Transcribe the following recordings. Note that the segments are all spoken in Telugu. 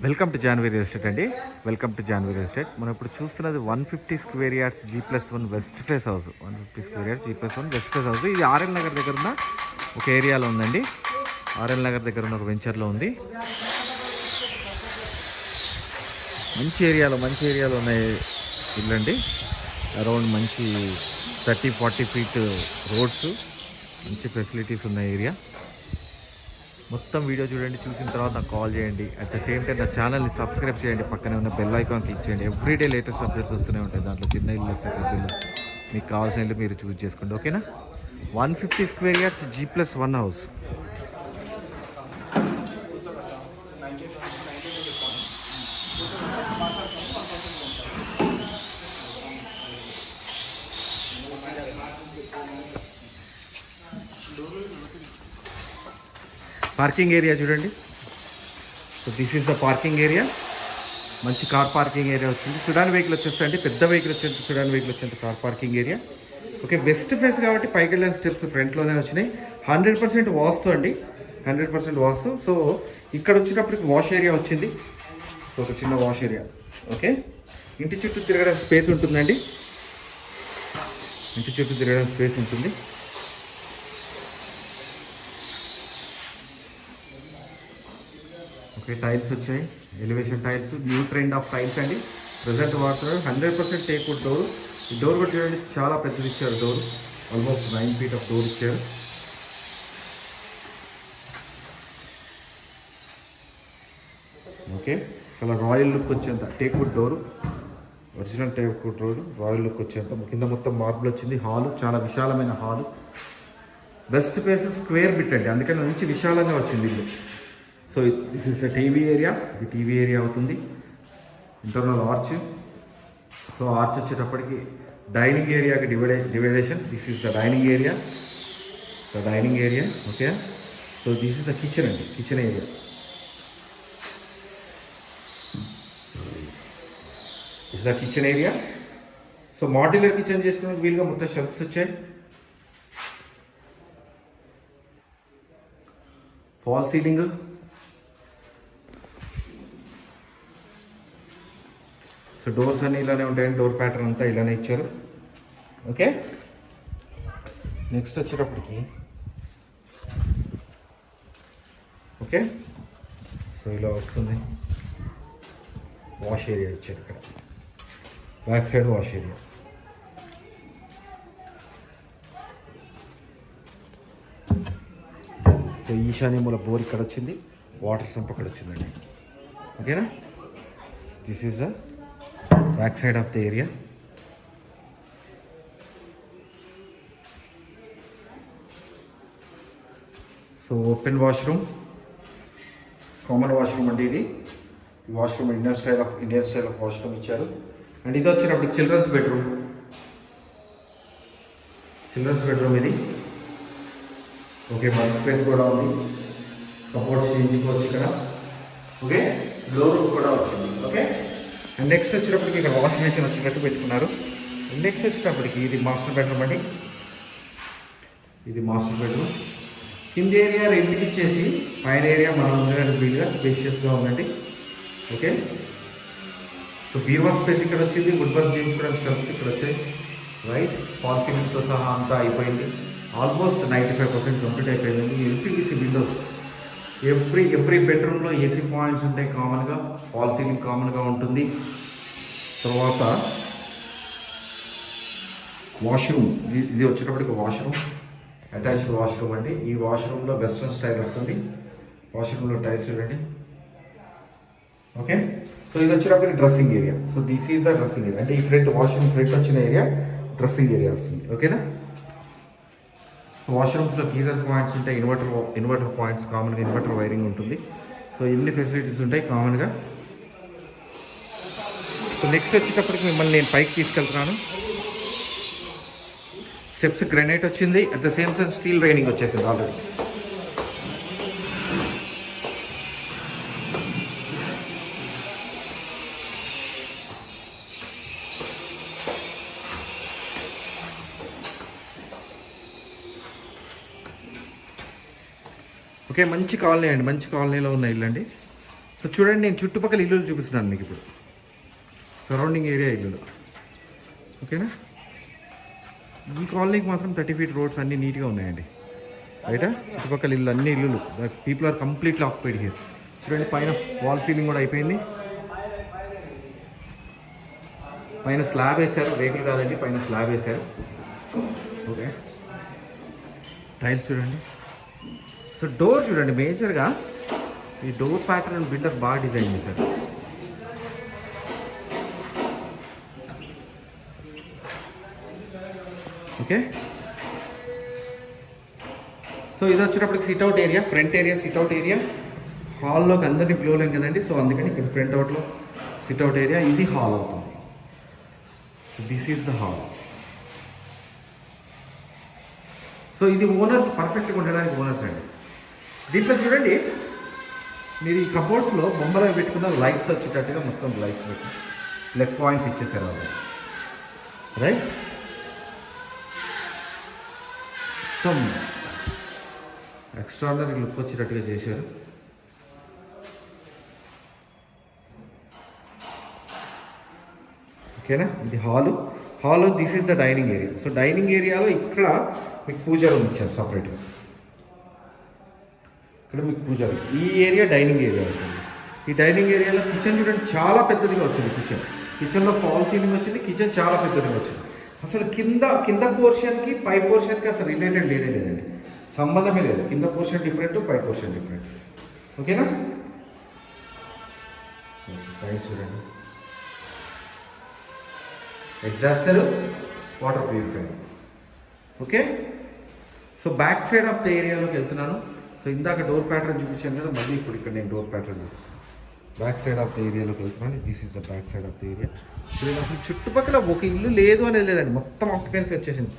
Welcome to Janvi real estate అండి. Welcome to Janvi real estate. మనం ఇప్పుడు చూస్తున్నది 150 square yards G+1 west face house. 150 square yards G+1 west face house. ఇది ఆర్ఎల్ నగర్ దగ్గర ఉన్న ఒక ఏరియాలో ఉందండి. ఆర్ఎల్ నగర్ దగ్గర ఉన్న ఒక వెంచర్లో ఉంది. మంచి ఏరియాలో ఉన్నాయి ఇల్లండి. అరౌండ్ మంచి 30-40 ఫీట్ రోడ్స్, మంచి ఫెసిలిటీస్ ఉన్న ఏరియా. మొత్తం వీడియో చూడండి, చూసిన తర్వాత నాకు కాల్ చేయండి. అట్ ద సేమ్ టైం నా ఛానల్ని సబ్స్క్రైబ్ చేయండి, పక్కనే ఉన్న బెల్ ఐకాన్ క్లిక్ చేయండి. ఎవ్రీడే లేటెస్ట్ అప్డేట్స్ వస్తూనే ఉంటాయి. దాంట్లో చిన్న ఇల్లు వస్తాయి, పెద్ద ఇల్లు, మీకు కావాల్సిన ఇల్లు మీరు చూస్ చేసుకోండి. ఓకేనా? 150 square yards G+1 house. Parking area చూడండి. So this is the parking area. మంచి కార్ పార్కింగ్ ఏరియా వచ్చింది. సుడాన్ వెహికల్ వచ్చేస్తాయండి, పెద్ద వెహికల్ వచ్చేది సుడాన్ వెహికల్ వచ్చేంత car parking area. Okay, west face కాబట్టి పైకి వెళ్ళిన స్టెప్స్ ఫ్రంట్లోనే వచ్చినాయి. 100% వాస్తు అండి, 100% వాస్తు. సో ఇక్కడ వచ్చేటప్పటికి వాష్ ఏరియా వచ్చింది. సో ఒక చిన్న వాష్ ఏరియా. ఓకే, ఇంటి చుట్టూ తిరగడానికి స్పేస్ ఉంటుందండి. ఇంటి చుట్టూ తిరగడానికి స్పేస్ ఉంటుంది. ఓకే, టైల్స్ వచ్చాయి, elevation tiles, new trend of tiles అండి. ప్రజెంట్ వాడుతున్నారు. 100% టేక్వుడ్ డోర్. ఈ డోర్ కూడా చూడండి, చాలా పెద్దది ఇచ్చారు. Door almost 9 feet of door ఇచ్చారు. ఓకే, చాలా రాయల్ లుక్ వచ్చేంత teakwood door, original teakwood door, royal look వచ్చేంత. కింద మొత్తం మార్బుల్ వచ్చింది. హాలు చాలా విశాలమైన hall. West face square bit అండి, అందుకని మంచి విశాలంగా వచ్చింది ఇల్లు. So this is the TV area. ఇది టీవీ ఏరియా అవుతుంది. Internal arch. సో ఆర్చ్ వచ్చేటప్పటికి డైనింగ్ ఏరియాకి division. This is the dining area. Okay, so this is the kitchen అండి, kitchen area. This the kitchen area. So modular kitchen చేసుకునే వీలుగా మొత్తం షెల్ఫ్స్ వచ్చాయి. Fall ceiling. సో డోర్స్ అన్నీ ఇలానే ఉంటాయండి. డోర్ ప్యాటర్న్ అంతా ఇలానే ఇచ్చారు. ఓకే, నెక్స్ట్ వచ్చేటప్పటికి ఓకే, సో ఇలా వస్తుంది. వాష్ ఏరియా ఇచ్చారు ఇక్కడ, back side wash area. So ఈశాన్య మూల బోర్ ఇక్కడ వచ్చింది, వాటర్ సంప్ అక్కడ వచ్చిందండి. ఓకేనా? This is the back side of the area. So open washroom, common washroom అండి ఇది. ఈ washroom Indian style of washroom ఇచ్చారు. అండ్ ఇది వచ్చినప్పుడు చిల్డ్రన్స్ బెడ్రూమ్ ఇది. ఓకే, మన స్పేస్ కూడా ఉంది. కబోర్డ్స్ చేయించుకోవచ్చు ఇక్కడ. ఓకే, డోర్ కూడా వచ్చింది. ఓకే, అండ్ నెక్స్ట్ వచ్చేటప్పటికి ఇక్కడ వాషింగ్ మెషిన్ వచ్చేటట్టు పెట్టుకున్నారు. నెక్స్ట్ వచ్చేటప్పటికి ఇది మాస్టర్ బెడ్రూమ్ అండి. ఇది మాస్టర్ బెడ్రూమ్. కింద ఏరియా రెంట్కి ఇచ్చేసి పైన ఏరియా మనం ఉండడానికి వీలుగా స్పేషియస్గా ఉందండి. ఓకే, సో బీరువా స్పేస్ ఇక్కడ వచ్చింది. వుడ్ వర్క్ చేయించుకోవడానికి షెల్ఫ్స్ ఇక్కడ వచ్చాయి. రైట్, ఫాల్ సీలింగ్తో సహా అంతా అయిపోయింది. ఆల్మోస్ట్ 95% కంప్లీట్ అయిపోయిందండి. ఎల్పివిసి విండోస్. ఎవ్రీ బెడ్రూమ్లో ఏసీ పాయింట్స్ ఉంటాయి కామన్గా. ఫాల్ సీలింగ్ కామన్గా ఉంటుంది. తర్వాత వాష్రూమ్, ఇది వచ్చేటప్పటికి వాష్రూమ్, అటాచ్డ్ వాష్రూమ్ అండి. ఈ వాష్రూమ్లో వెస్ట్రన్ స్టైల్ వస్తుంది. వాష్రూమ్లో టైల్స్ చూడండి. ఓకే, సో ఇది వచ్చేటప్పటికి dressing area. So this is the dressing area. అంటే ఈ ఫ్రంట్ వాష్రూమ్ ఫ్రంట్ వచ్చిన ఏరియా డ్రెస్సింగ్ ఏరియా వస్తుంది. ఓకేనా? వాష్రూమ్స్లో గీజర్ పాయింట్స్ ఉంటాయి, ఇన్వర్టర్ పాయింట్స్, కామన్గా ఇన్వర్టర్ వైరింగ్ ఉంటుంది. సో ఇన్ని ఫెసిలిటీస్ ఉంటాయి కామన్గా. సో నెక్స్ట్ వచ్చేటప్పటికి మిమ్మల్ని నేను పైకి తీసుకెళ్తున్నాను. స్టెప్స్ గ్రానైట్ వచ్చింది. At the same time steel raining వచ్చేసింది ఆల్రెడీ. ఓకే, మంచి కాలనీ అండి, మంచి కాలనీలో ఉన్న ఇల్లు అండి. సో చూడండి, నేను చుట్టుపక్కల ఇల్లులు చూపిస్తున్నాను మీకు ఇప్పుడు, సరౌండింగ్ ఏరియా ఇల్లులు. ఓకేనా? ఈ కాలనీకి మాత్రం 30 feet రోడ్స్ అన్నీ నీట్గా ఉన్నాయండి. బయట చుట్టుపక్కల ఇల్లు అన్ని ఇల్లులు, people are completely occupied here. చూడండి, పైన వాల్ సీలింగ్ కూడా అయిపోయింది. పైన స్లాబ్ వేశారు, రేకులు కాదండి, పైన స్లాబ్ వేశారు. ఓకే, టైల్స్ చూడండి. సో డోర్ చూడండి, మేజర్గా ఈ డోర్ ప్యాటర్న్ బిల్డర్ బాగా డిజైన్ చేశారు. ఓకే, సో ఇది వచ్చేటప్పటికి sit-out area, front area sit-out area. హాల్లోకి అందరినీ పిలవలేం కదండి, సో అందుకని ఇక్కడ ఫ్రంట్ అవుట్లో సిట్అవుట్ ఏరియా. ఇది హాల్ అవుతుంది. So this is the hall. So ఇది ఓనర్స్ పర్ఫెక్ట్గా ఉండడానికి ఓనర్స్ అండి. దీంట్లో చూడండి, మీరు ఈ కబోర్డ్స్లో బొమ్మలు పెట్టుకున్న లైట్స్ వచ్చేటట్టుగా మొత్తం లైట్స్ పెట్టి ప్లగ్ పాయింట్స్ ఇచ్చేసారు వాళ్ళు, రైట్? మొత్తం ఎక్స్ట్రాడనరీ లుక్ వచ్చేటట్టుగా చేశారు. ఓకేనా? ఇది hall. This is the dining area. So dining ఏరియాలో ఇక్కడ మీకు పూజ రూమ్ ఇచ్చారు సపరేట్గా. ఇక్కడ మీకు పూజ రూమ్, ఈ ఏరియా డైనింగ్ ఏరియా అవుతుంది. ఈ డైనింగ్ ఏరియాలో కిచెన్ చూడండి, చాలా పెద్దదిగా వచ్చింది. కిచెన్లో ఫాల్ సీలింగ్ వచ్చింది. కిచెన్ చాలా పెద్దదిగా వచ్చింది. అసలు కింద పోర్షన్కి పై పోర్షన్కి అసలు రిలేటెడ్ లేదండి, సంబంధమే లేదు. కింద పోర్షన్ డిఫరెంట్, పై పోర్షన్ డిఫరెంట్. ఓకేనా? చూడండి, exhauster, water purifier. Okay, so back side of the ఏరియాలోకి వెళ్తున్నాను. సో ఇందాక డోర్ ప్యాటర్న్ చూపించాను కదా, మళ్ళీ ఇప్పుడు ఇక్కడ నేను డోర్ ప్యాటర్న్ చూపిస్తాను. బ్యాక్ సైడ్ ఆఫ్ ద ఏరియాలోకి వెళ్తున్నాను. This is the back side of the area. చూడండి, అసలు చుట్టుపక్కల ఒక ఇల్లు లేదు అనేది లేదండి, మొత్తం ఆక్యుపెన్సీ వచ్చేసింది.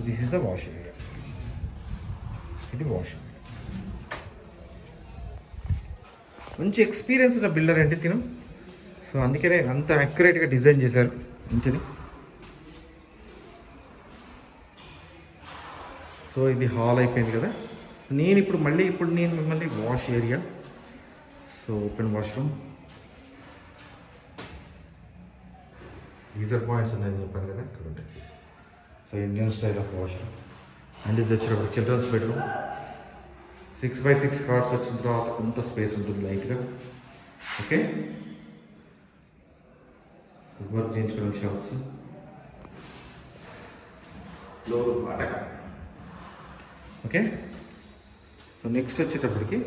This is the wash area. ఇది వాష్. మంచి ఎక్స్పీరియన్స్ ఉన్న బిల్డర్ అండి తిను. సో అందుకనే అంత యాక్యురేట్గా డిజైన్ చేశారు ఇంటిని. సో ఇది హాల్ అయిపోయింది కదా. నేను మిమ్మల్ని wash area. So open washroom, geyser points ఉన్నాయని చెప్పాను కదా, ఇక్కడ ఉంటాయి. So Indian style of washroom. And ఇది వచ్చేటప్పుడు చిల్డ్రన్స్ బెడ్రూమ్. 6x6 కార్డ్స్ వచ్చిన తర్వాత కొంత స్పేస్ ఉంటుంది లైట్గా. ఓకే, వర్క్ చేయించుకోవడం షాప్స్, ఫ్లోర్ అటక. ఓకే, సో నెక్స్ట్ వచ్చేటప్పటికి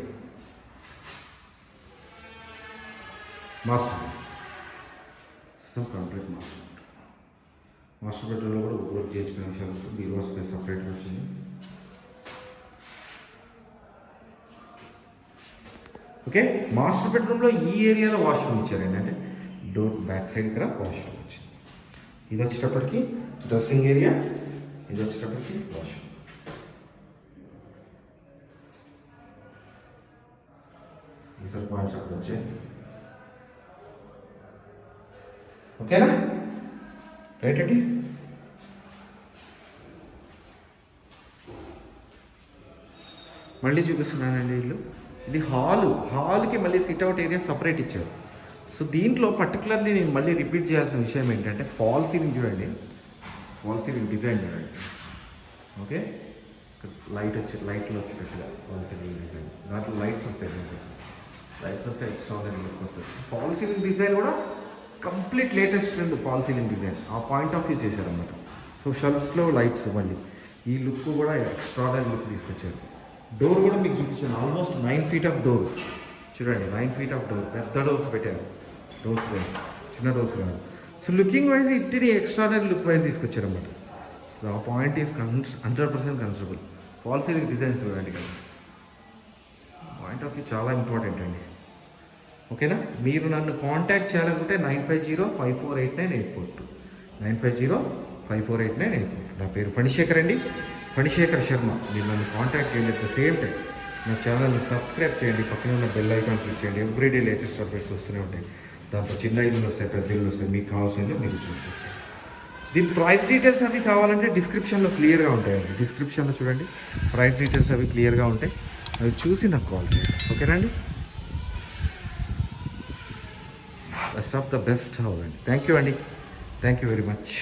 master bed. So complete master బెడ్రూమ్లో కూడా వర్క్ చేయించుకునే షాప్స్, బీరో స్పేస్ సపరేట్గా వచ్చింది. ఓకే, మాస్టర్ బెడ్రూమ్లో ఈ ఏరియాలో వాష్రూమ్ ఇచ్చారు. ఏంటంటే డోర్ బ్యాక్ సైడ్ ఇక్కడ వాష్రూమ్ వచ్చింది. ఇది వచ్చేటప్పటికి డ్రెస్సింగ్ ఏరియా, ఇది వచ్చేటప్పటికి వాష్రూమ్. గీజర్ పాయింట్స్ అక్కడ వచ్చాయి. ఓకేనా? రైట్ అండి. మళ్ళీ చూపిస్తున్నానండి ఇల్లు. ఇది హాల్కి మళ్ళీ సిట్అవుట్ ఏరియా సపరేట్ ఇచ్చారు. సో దీంట్లో పర్టికులర్లీ నేను మళ్ళీ రిపీట్ చేయాల్సిన విషయం ఏంటంటే ఫాల్ సీలింగ్ చూడండి, ఫాల్ సీలింగ్ డిజైన్ చూడండి. ఓకే, లైట్లు వచ్చేటట్టుగా ఫాల్ సీలింగ్ డిజైన్. దాంట్లో లైట్స్ వస్తాయి, ఎక్స్ట్రాడనరీ లుక్ వస్తుంది. ఫాల్ సీలింగ్ డిజైన్ కూడా complete latest trend. Fall ceiling design ఆ పాయింట్ ఆఫ్ వ్యూ చేశారన్నమాట. సో షెల్ఫ్స్లో లైట్స్, మళ్ళీ ఈ లుక్ కూడా ఎక్స్ట్రాడనరీ లుక్ తీసుకొచ్చారు. డోర్ కూడా మీకు చూపించాను, ఆల్మోస్ట్ 9 feet ఆఫ్ డోర్ చూడండి. 9 feet ఆఫ్ డోర్, పెద్ద డోర్స్ పెట్టారు. డోర్స్ లేదు, చిన్న డోర్స్ కాదు. సో లుకింగ్ వైజ్ ఇంటిని ఎక్స్ట్రాడనరీ లుక్ వైజ్ తీసుకొచ్చారన్నమాట. సో ఆ point is 100% considerable. Fall ceiling designs చూడండి కదా, పాయింట్ ఆఫ్ వ్యూ చాలా ఇంపార్టెంట్ అండి. ఓకేనా? మీరు నన్ను కాంటాక్ట్ చేయాలనుకుంటే 9505489842, 9505489842. నా పేరు ఫణిశేఖర్ అండి, ఫణిశేఖర్ శర్మ. మీరు నన్ను కాంటాక్ట్ చేయండి. అట్ ద సేమ్ టైం నా ఛానల్ని సబ్స్క్రైబ్ చేయండి, పక్కన ఉన్న బెల్ ఐకాన్ క్లిక్ చేయండి. ఎవ్రీడే లేటెస్ట్ అప్డేట్స్ వస్తూనే ఉంటాయి. దాంట్లో చిన్న ఇల్లు వస్తాయి, పెద్ద ఇల్లు వస్తాయి, మీకు కావాల్సిన మీరు చూపిస్తాయి. దీని ప్రైస్ డీటెయిల్స్ అవి కావాలంటే డిస్క్రిప్షన్లో క్లియర్గా ఉంటాయండి. డిస్క్రిప్షన్లో చూడండి, ప్రైస్ డీటెయిల్స్ అవి క్లియర్గా ఉంటాయి. అవి చూసి నాకు కాల్ చేయండి. ఓకేనండి? Best of the best house అండి. థ్యాంక్ యూ అండి, థ్యాంక్ యూ వెరీ మచ్.